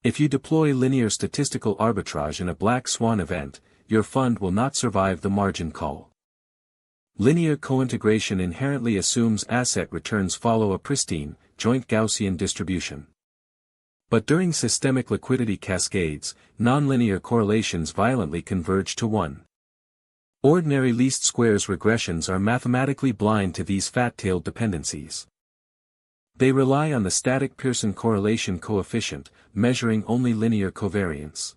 If you deploy linear statistical arbitrage in a black swan event, your fund will not survive the margin call. Linear cointegration inherently assumes asset returns follow a pristine, joint Gaussian distribution. But during systemic liquidity cascades, nonlinear correlations violently converge to 1. Ordinary least squares regressions are mathematically blind to these fat-tailed dependencies. They rely on the static Pearson correlation coefficient, measuring only linear covariance.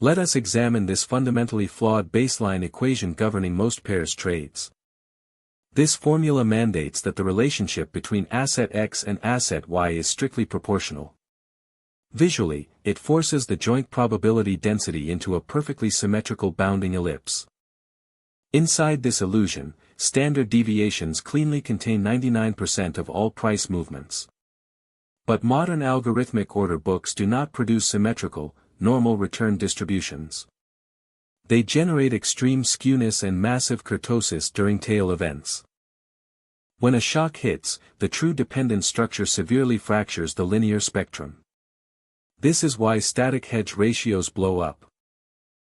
Let us examine this fundamentally flawed baseline equation governing most pairs trades. This formula mandates that the relationship between asset X and asset Y is strictly proportional. Visually, it forces the joint probability density into a perfectly symmetrical bounding ellipse. Inside this illusion, standard deviations cleanly contain 99% of all price movements. But modern algorithmic order books do not produce symmetrical, normal return distributions. They generate extreme skewness and massive kurtosis during tail events. When a shock hits, the true dependent structure severely fractures the linear spectrum. This is why static hedge ratios blow up.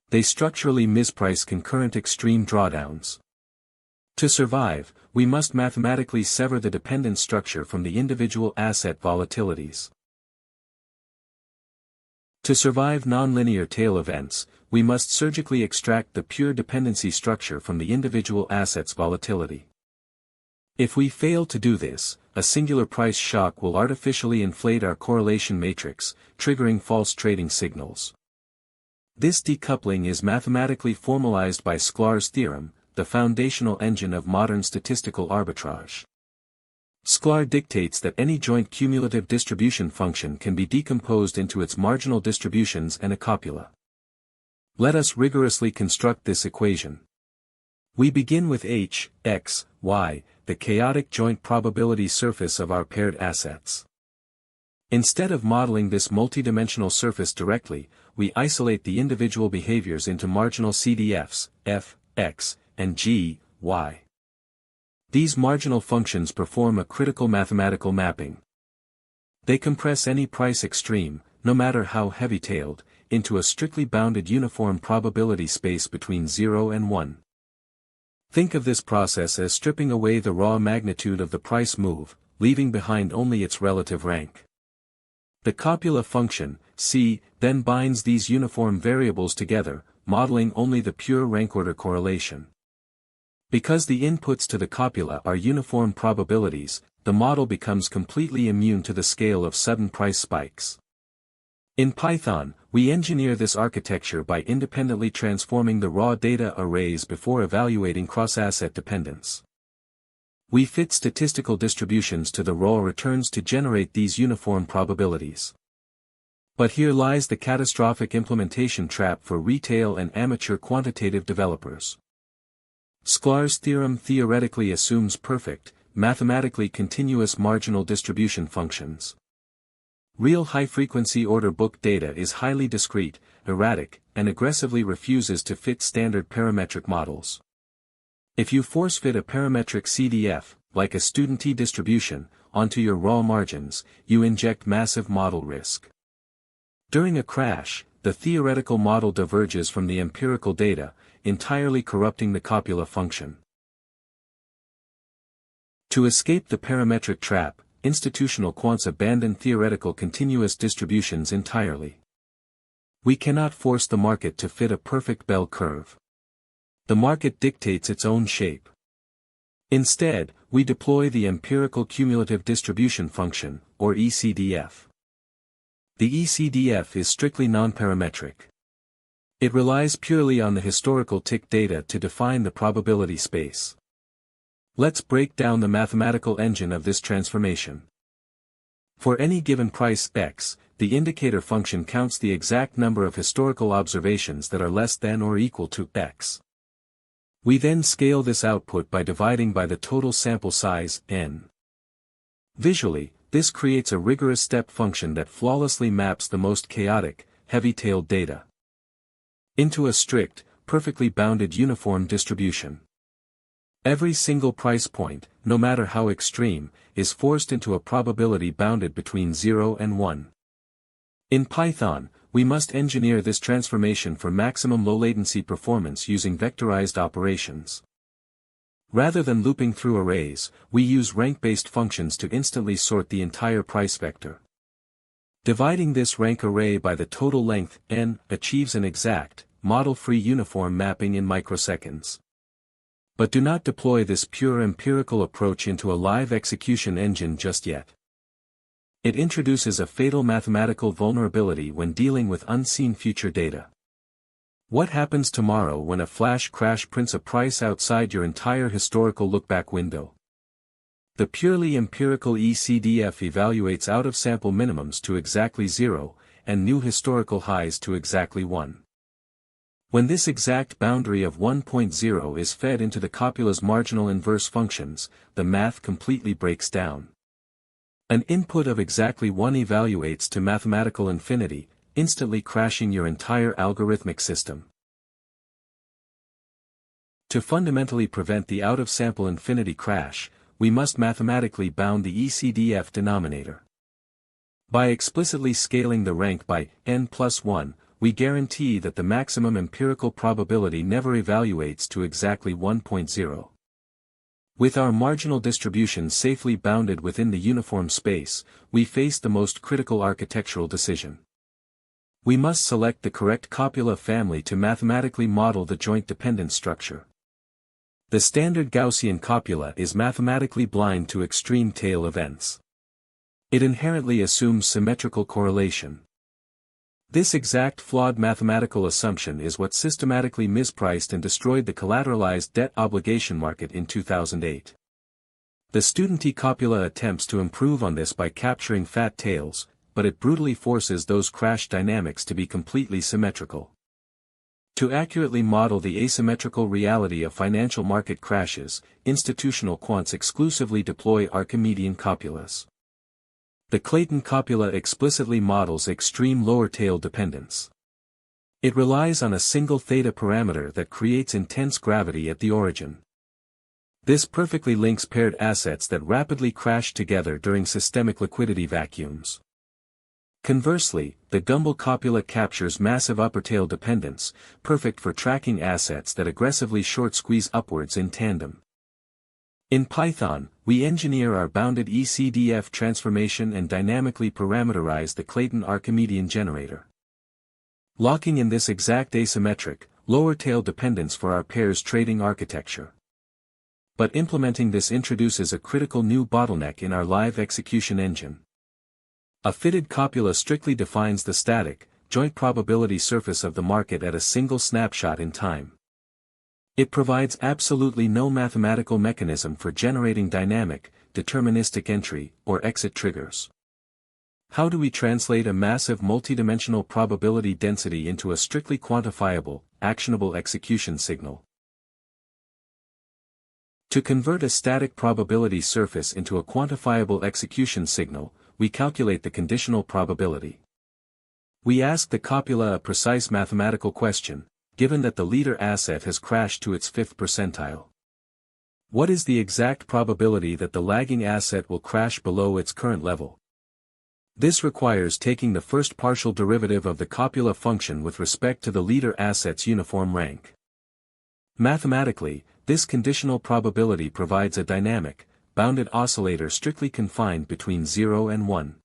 They structurally misprice concurrent extreme drawdowns. To survive, we must mathematically sever the dependent structure from the individual asset volatilities. To survive nonlinear tail events, we must surgically extract the pure dependency structure from the individual asset's volatility. If we fail to do this, a singular price shock will artificially inflate our correlation matrix, triggering false trading signals. This decoupling is mathematically formalized by Sklar's theorem, the foundational engine of modern statistical arbitrage. Sklar dictates that any joint cumulative distribution function can be decomposed into its marginal distributions and a copula. Let us rigorously construct this equation. We begin with h, x, y, the chaotic joint probability surface of our paired assets. Instead of modeling this multidimensional surface directly, we isolate the individual behaviors into marginal CDFs, f, x, and g, y. These marginal functions perform a critical mathematical mapping. They compress any price extreme, no matter how heavy-tailed, into a strictly bounded uniform probability space between 0 and 1. Think of this process as stripping away the raw magnitude of the price move, leaving behind only its relative rank. The copula function, C, then binds these uniform variables together, modeling only the pure rank-order correlation. Because the inputs to the copula are uniform probabilities, the model becomes completely immune to the scale of sudden price spikes. In Python, we engineer this architecture by independently transforming the raw data arrays before evaluating cross-asset dependence. We fit statistical distributions to the raw returns to generate these uniform probabilities. But here lies the catastrophic implementation trap for retail and amateur quantitative developers. Sklar's theorem theoretically assumes perfect, mathematically continuous marginal distribution functions. Real high-frequency order book data is highly discrete, erratic, and aggressively refuses to fit standard parametric models. If you force-fit a parametric CDF, like a student t-distribution, onto your raw margins, you inject massive model risk. During a crash, the theoretical model diverges from the empirical data, entirely corrupting the copula function. To escape the parametric trap, institutional quants abandon theoretical continuous distributions entirely. We cannot force the market to fit a perfect bell curve. The market dictates its own shape. Instead, we deploy the empirical cumulative distribution function, or ECDF. The ECDF is strictly non-parametric. It relies purely on the historical tick data to define the probability space. Let's break down the mathematical engine of this transformation. For any given price x, the indicator function counts the exact number of historical observations that are less than or equal to x. We then scale this output by dividing by the total sample size, n. Visually, this creates a rigorous step function that flawlessly maps the most chaotic, heavy-tailed data into a strict, perfectly bounded uniform distribution. Every single price point, no matter how extreme, is forced into a probability bounded between 0 and 1. In Python, we must engineer this transformation for maximum low-latency performance using vectorized operations. Rather than looping through arrays, we use rank-based functions to instantly sort the entire price vector. Dividing this rank array by the total length, n, achieves an exact, model-free uniform mapping in microseconds. But do not deploy this pure empirical approach into a live execution engine just yet. It introduces a fatal mathematical vulnerability when dealing with unseen future data. What happens tomorrow when a flash crash prints a price outside your entire historical lookback window? The purely empirical ECDF evaluates out-of-sample minimums to exactly 0, and new historical highs to exactly 1. When this exact boundary of 1.0 is fed into the Copula's marginal inverse functions, the math completely breaks down. An input of exactly 1 evaluates to mathematical infinity, instantly crashing your entire algorithmic system. To fundamentally prevent the out-of-sample infinity crash, we must mathematically bound the ECDF denominator. By explicitly scaling the rank by n+1, we guarantee that the maximum empirical probability never evaluates to exactly 1.0. With our marginal distribution safely bounded within the uniform space, we face the most critical architectural decision. We must select the correct copula family to mathematically model the joint dependence structure. The standard Gaussian copula is mathematically blind to extreme tail events. It inherently assumes symmetrical correlation. This exact flawed mathematical assumption is what systematically mispriced and destroyed the collateralized debt obligation market in 2008. The student copula attempts to improve on this by capturing fat tails, but it brutally forces those crash dynamics to be completely symmetrical. To accurately model the asymmetrical reality of financial market crashes, institutional quants exclusively deploy Archimedean copulas. The Clayton copula explicitly models extreme lower tail dependence. It relies on a single theta parameter that creates intense gravity at the origin. This perfectly links paired assets that rapidly crash together during systemic liquidity vacuums. Conversely, the Gumbel copula captures massive upper tail dependence, perfect for tracking assets that aggressively short squeeze upwards in tandem. In Python, we engineer our bounded ECDF transformation and dynamically parameterize the Clayton Archimedean generator. Locking in this exact asymmetric, lower tail dependence for our pairs trading architecture. But implementing this introduces a critical new bottleneck in our live execution engine. A fitted copula strictly defines the static, joint probability surface of the market at a single snapshot in time. It provides absolutely no mathematical mechanism for generating dynamic, deterministic entry, or exit triggers. How do we translate a massive multidimensional probability density into a strictly quantifiable, actionable execution signal? To convert a static probability surface into a quantifiable execution signal, we calculate the conditional probability. We ask the copula a precise mathematical question, given that the leader asset has crashed to its 5th percentile. What is the exact probability that the lagging asset will crash below its current level? This requires taking the first partial derivative of the copula function with respect to the leader asset's uniform rank. Mathematically, this conditional probability provides a dynamic, bounded oscillator strictly confined between 0 and 1.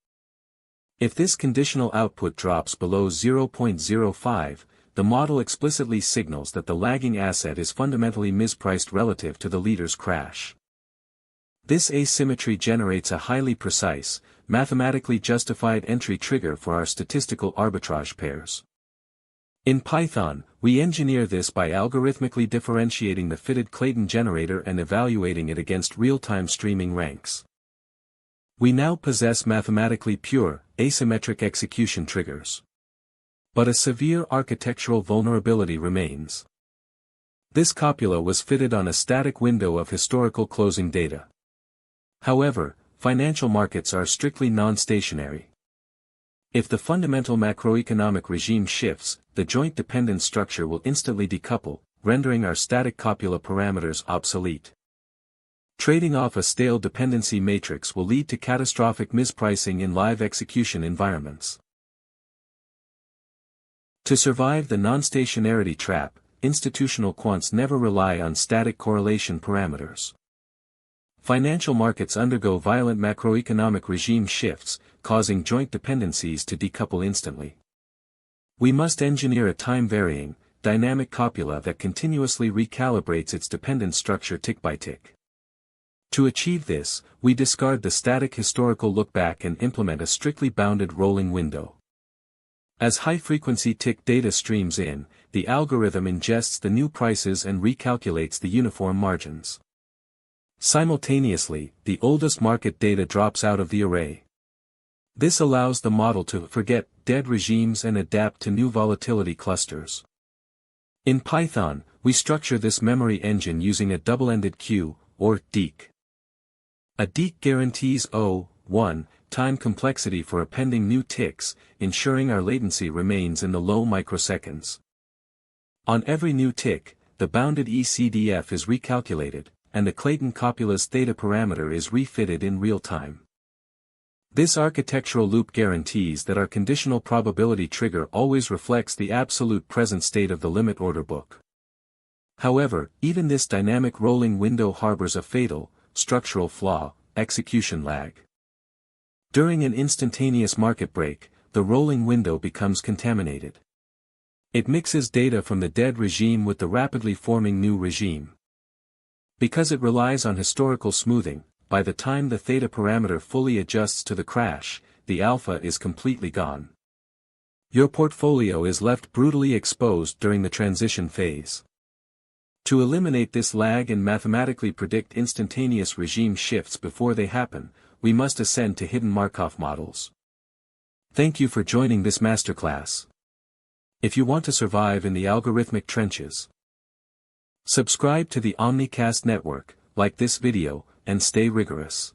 If this conditional output drops below 0.05, the model explicitly signals that the lagging asset is fundamentally mispriced relative to the leader's crash. This asymmetry generates a highly precise, mathematically justified entry trigger for our statistical arbitrage pairs. In Python, we engineer this by algorithmically differentiating the fitted Clayton generator and evaluating it against real-time streaming ranks. We now possess mathematically pure, asymmetric execution triggers. But a severe architectural vulnerability remains. This copula was fitted on a static window of historical closing data. However, financial markets are strictly non-stationary. If the fundamental macroeconomic regime shifts, the joint dependence structure will instantly decouple, rendering our static copula parameters obsolete. Trading off a stale dependency matrix will lead to catastrophic mispricing in live execution environments. To survive the non-stationarity trap, institutional quants never rely on static correlation parameters. Financial markets undergo violent macroeconomic regime shifts, causing joint dependencies to decouple instantly. We must engineer a time-varying, dynamic copula that continuously recalibrates its dependence structure tick by tick. To achieve this, we discard the static historical lookback and implement a strictly bounded rolling window. As high-frequency tick data streams in, the algorithm ingests the new prices and recalculates the uniform margins. Simultaneously, the oldest market data drops out of the array. This allows the model to forget dead regimes and adapt to new volatility clusters. In Python, we structure this memory engine using a double-ended queue, or deque. A deque guarantees O(1) time complexity for appending new ticks, ensuring our latency remains in the low microseconds. On every new tick, the bounded ECDF is recalculated, and the Clayton Copulas theta parameter is refitted in real time. This architectural loop guarantees that our conditional probability trigger always reflects the absolute present state of the limit order book. However, even this dynamic rolling window harbors a fatal, structural flaw: execution lag. During an instantaneous market break, the rolling window becomes contaminated. It mixes data from the dead regime with the rapidly forming new regime. Because it relies on historical smoothing, by the time the theta parameter fully adjusts to the crash, the alpha is completely gone. Your portfolio is left brutally exposed during the transition phase. To eliminate this lag and mathematically predict instantaneous regime shifts before they happen, we must ascend to hidden Markov models. Thank you for joining this masterclass. If you want to survive in the algorithmic trenches, subscribe to the Omnicast network, like this video, and stay rigorous.